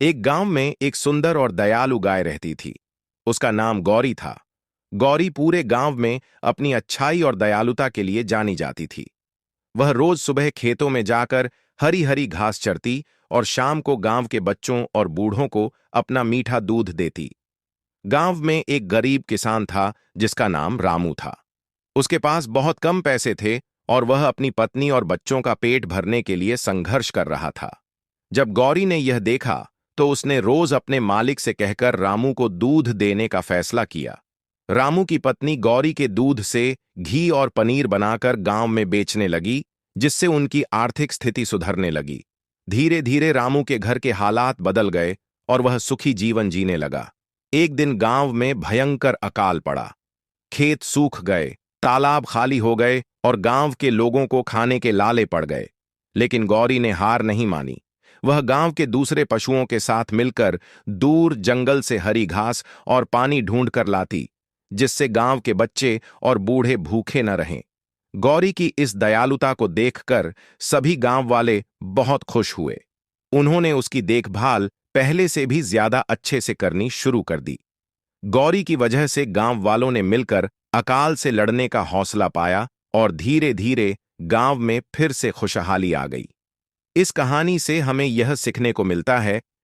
एक गांव में एक सुंदर और दयालु गाय रहती थी। उसका नाम गौरी था। गौरी पूरे गांव में अपनी अच्छाई और दयालुता के लिए जानी जाती थी। वह रोज सुबह खेतों में जाकर हरी हरी घास चरती और शाम को गांव के बच्चों और बूढ़ों को अपना मीठा दूध देती। गांव में एक गरीब किसान था जिसका नाम रामू था। उसके पास बहुत कम पैसे थे और वह अपनी पत्नी और बच्चों का पेट भरने के लिए संघर्ष कर रहा था। जब गौरी ने यह देखा तो उसने रोज अपने मालिक से कहकर रामू को दूध देने का फैसला किया। रामू की पत्नी गौरी के दूध से घी और पनीर बनाकर गांव में बेचने लगी, जिससे उनकी आर्थिक स्थिति सुधरने लगी। धीरे धीरे रामू के घर के हालात बदल गए और वह सुखी जीवन जीने लगा। एक दिन गांव में भयंकर अकाल पड़ा। खेत सूख गए, तालाब खाली हो गए और गांव के लोगों को खाने के लाले पड़ गए। लेकिन गौरी ने हार नहीं मानी। वह गांव के दूसरे पशुओं के साथ मिलकर दूर जंगल से हरी घास और पानी ढूंढ कर लाती, जिससे गांव के बच्चे और बूढ़े भूखे न रहें। गौरी की इस दयालुता को देखकर सभी गांव वाले बहुत खुश हुए। उन्होंने उसकी देखभाल पहले से भी ज्यादा अच्छे से करनी शुरू कर दी। गौरी की वजह से गांव वालों ने मिलकर अकाल से लड़ने का हौसला पाया और धीरे धीरे गांव में फिर से खुशहाली आ गई। इस कहानी से हमें यह सीखने को मिलता है